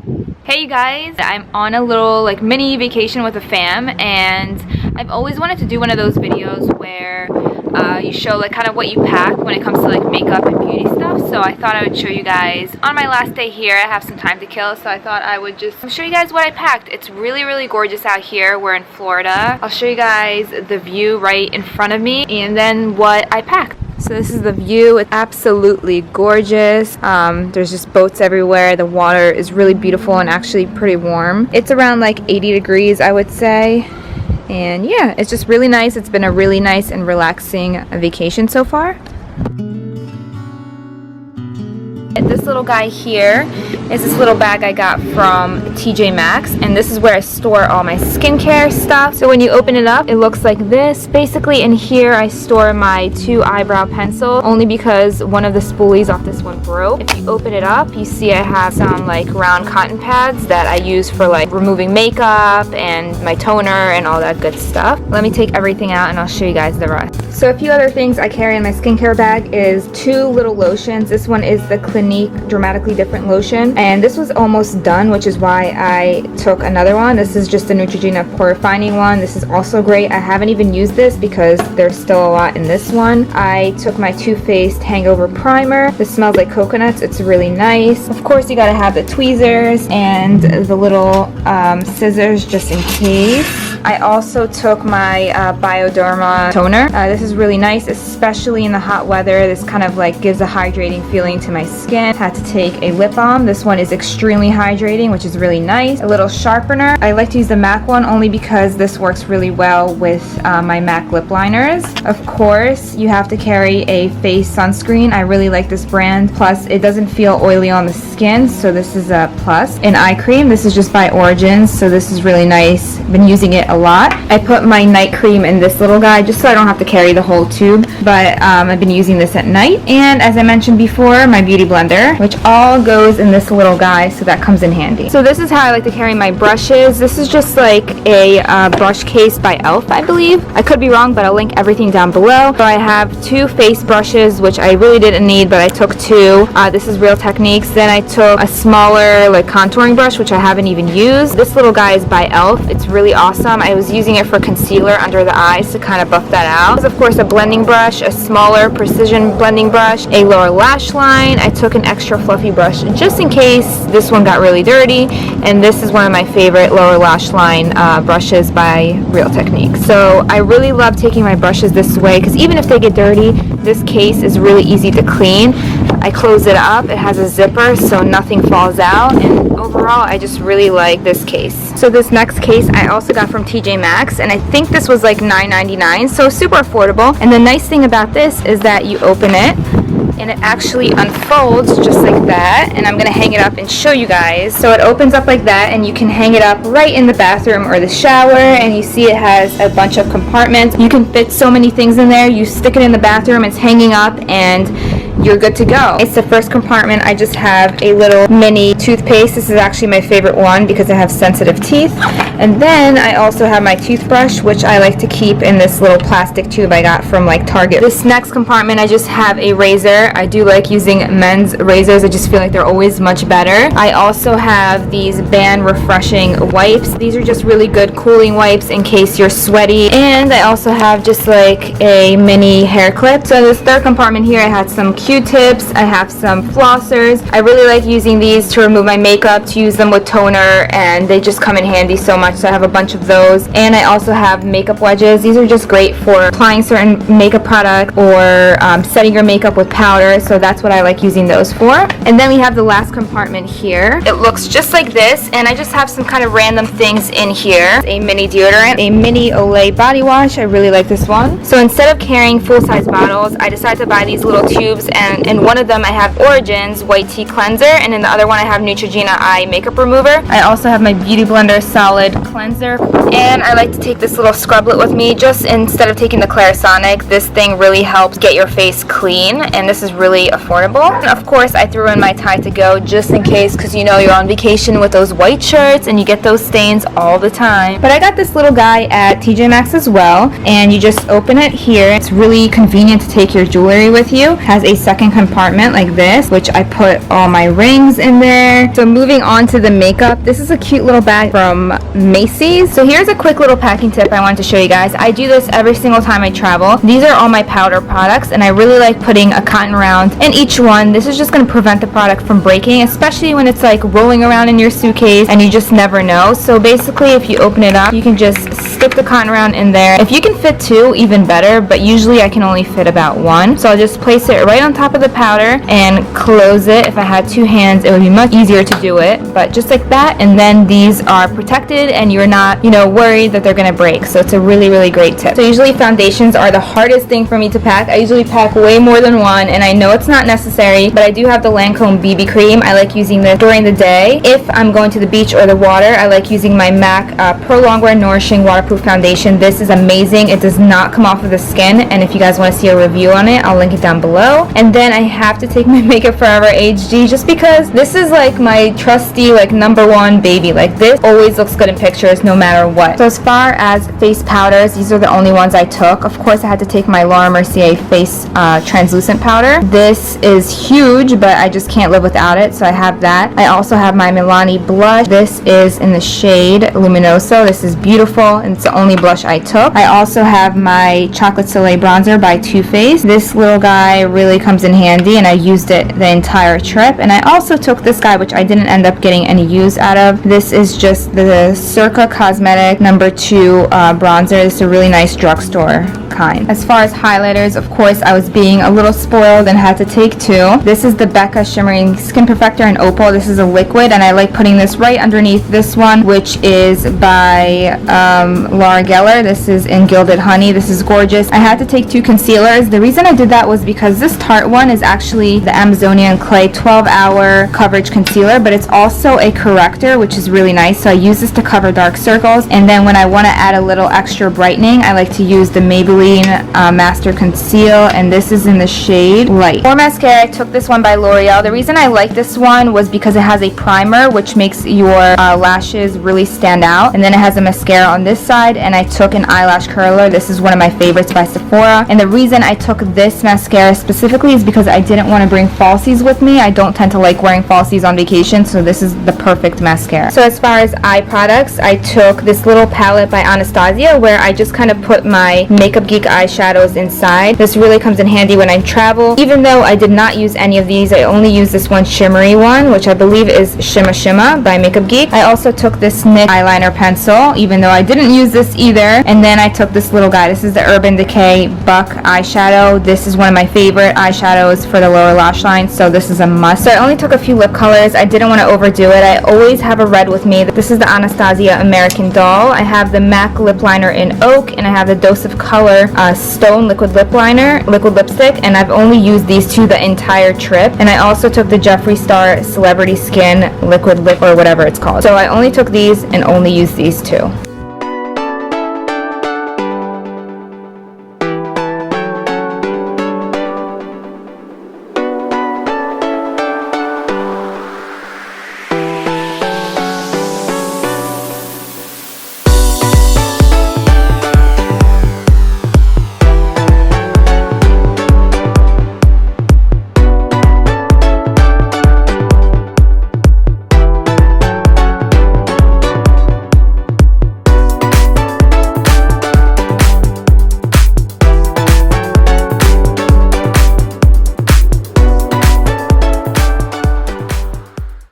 Hey you guys, I'm on a little like mini vacation with a fam, and I've always wanted to do one of those videos where you show like kind of what you pack when it comes to like makeup and beauty stuff. So I thought I would show you guys on my last day here. I have some time to kill, so I thought I would just show you guys what I packed. It's really gorgeous out here. We're in Florida. I'll show you guys the view right in front of me and then what I packed. So this is the view. It's absolutely gorgeous. There's just boats everywhere. The water is really beautiful and actually pretty warm. It's around like 80 degrees, I would say. And yeah, it's just really nice. It's been a really nice and relaxing vacation so far. This little guy here is this little bag I got from TJ Maxx, and this is where I store all my skincare stuff. So when you open it up, it looks like this. Basically in here I store my 2 eyebrow pencils, only because one of the spoolies off this one broke. If you open it up, you see I have some like round cotton pads that I use for like removing makeup and my toner and all that good stuff. Let me take everything out and I'll show you guys the rest. So a few other things I carry in my skincare bag is 2 little lotions. This one is the Clinique Dramatically Different lotion, and this was almost done, which is why I took another one. This is just the Neutrogena pore refining one. This is also great. I haven't even used this because there's still a lot in this one. I took my Too Faced Hangover Primer. This smells like coconuts. It's really nice. Of course, you gotta have the tweezers and the little scissors just in case. I also took my Bioderma toner. This is really nice, especially in the hot weather. This kind of like gives a hydrating feeling to my skin. Had to take a lip balm. This one is extremely hydrating, which is really nice. A little sharpener. I like to use the MAC one only because this works really well with my MAC lip liners. Of course, you have to carry a face sunscreen. I really like this brand. Plus, it doesn't feel oily on the skin, so this is a plus. An eye cream. This is just by Origins, so this is really nice. Been using it a lot. I put my night cream in this little guy just so I don't have to carry the whole tube, but I've been using this at night. And as I mentioned before, my beauty blender, which all goes in this little guy, so that comes in handy. So this is how I like to carry my brushes. This is just like a brush case by Elle, I believe. I could be wrong, but I'll link everything down below. So I have 2 face brushes, which I really didn't need, but I took 2. This is Real Techniques. Then I took a smaller like contouring brush, which I haven't even used. This little guy is by Elle. It's really awesome. I was using it for concealer under the eyes to kind of buff that out. Of course, a blending brush, a smaller precision blending brush, a lower lash line. I took an extra fluffy brush just in case this one got really dirty, and this is one of my favorite lower lash line brushes by Real Techniques. So I really love taking my brushes this way because even if they get dirty, this case is really easy to clean. I close it up, it has a zipper so nothing falls out, and overall I just really like this case. So this next case I also got from TJ Maxx, and I think this was like $9.99, so super affordable. And the nice thing about this is that you open it and it actually unfolds just like that, and I'm gonna hang it up and show you guys. So it opens up like that, and you can hang it up right in the bathroom or the shower, and you see it has a bunch of compartments. You can fit so many things in there. You stick it in the bathroom, it's hanging up, and you're good to go. It's the first compartment. I just have a little mini toothpaste. This is actually my favorite one because I have sensitive teeth. And then I also have my toothbrush, which I like to keep in this little plastic tube I got from like Target. This next compartment, I just have a razor. I do like using men's razors. I just feel like they're always much better. I also have these Band Refreshing wipes. These are just really good cooling wipes in case you're sweaty. And I also have just like a mini hair clip. So in this third compartment here, I had some Q-tips. I have some flossers. I really like using these to remove my makeup, to use them with toner, and they just come in handy so much. So I have a bunch of those. And I also have makeup wedges. These are just great for applying certain makeup product or setting your makeup with powder. So that's what I like using those for. And then we have the last compartment here. It looks just like this, and I just have some kind of random things in here. A mini deodorant, a mini Olay body wash. I really like this one. So instead of carrying full-size bottles, I decided to buy these little tubes, and in one of them I have Origins White Tea Cleanser, and in the other one I have Neutrogena Eye Makeup Remover. I also have my Beauty Blender Solid Cleanser, and I like to take this little scrublet with me. Just instead of taking the Clarisonic, this thing really helps get your face clean, and this is really affordable. And of course, I threw in my Tide to Go just in case, because you know you're on vacation with those white shirts and you get those stains all the time. But I got this little guy at TJ Maxx as well, and you just open it here. It's really convenient to take your jewelry with you. It has a second compartment like this, which I put all my rings in there. So moving on to the makeup, this is a cute little bag from Macy's. So here's a quick little packing tip I wanted to show you guys. I do this every single time I travel. These are all my powder products, and I really like putting a cotton round in each one. This is just going to prevent the product from breaking, especially when it's like rolling around in your suitcase and you just never know. So basically, if you open it up, you can just stick the cotton round in there. If you can fit 2, even better, but usually I can only fit about 1. So I'll just place it right on top of the powder and close it. If I had 2 hands, it would be much easier to do it, but just like that, and then these are protected and you're not, worried that they're gonna break. So it's a really, really great tip. So usually foundations are the hardest thing for me to pack. I usually pack way more than one, and I know it's not necessary, but I do have the Lancome BB cream. I like using this during the day. If I'm going to the beach or the water, I like using my MAC Pro Longwear Nourishing Waterproof Foundation. This is amazing. It does not come off of the skin, and if you guys want to see a review on it, I'll link it down below. And then I have to take my Makeup Forever HD, just because this is like my trusty #1 baby. Like, this always looks good in pictures no matter what. So as far as face powders, these are the only ones I took. Of course, I had to take my Laura Mercier face translucent powder. This is huge, but I just can't live without it, so I have that. I also have my Milani blush. This is in the shade Luminoso. This is beautiful, and it's the only blush I took. I also have my Chocolate Soleil bronzer by Too Faced. This little guy really comes in handy, and I used it the entire trip. And I also took this guy, which I didn't end up getting any use out of. This is just the Circa Cosmetic #2 bronzer. It's a really nice drugstore kind. As far as highlighters, of course, I was being a little spoiled and had to take 2. This is the Becca Shimmering Skin Perfector in Opal. This is a liquid, and I like putting this right underneath this one, which is by Laura Geller. This is in Gilded Honey. This is gorgeous. I had to take 2 concealers. The reason I did that was because this Tarte one is actually the Amazonian Clay 12-hour coverage concealer, but it's also a corrector, which is really nice. So I use this to cover dark circles, and then when I want to add a little extra brightening, I like to use the Maybelline Master Conceal, and this is in the shade Light. For mascara, I took this one by L'Oreal. The reason I like this one was because it has a primer, which makes your lashes really stand out, and then it has a mascara on this side, and I took an eyelash curler. This is one of my favorites by Sephora, and the reason I took this mascara specifically is because I didn't want to bring falsies with me. I don't tend to like wearing falsies on vacation, so this is the perfect mascara. So as far as eye products, I took this little palette by Anastasia, where I just kind of put my Makeup Geek eyeshadows inside. This really comes in handy when I travel. Even though I did not use any of these, I only used this one shimmery one, which I believe is Shimma Shimma by Makeup Geek. I also took this NYX eyeliner pencil, even though I didn't use this either. And then I took this little guy. This is the Urban Decay Buck eyeshadow. This is one of my favorite eyeshadows for the lower lash line, so this is a must. So I only took a few lip colors. I didn't want to overdo it. I always have a red with me. This is the Anastasia American Doll. I have the MAC lip liner in Oak, and I have the Dose of Color Stone liquid lip liner, liquid lipstick, and I've only used these 2 the entire trip. And I also took the Jeffree Star Celebrity Skin liquid lip, or whatever it's called. So I only took these and only used these 2.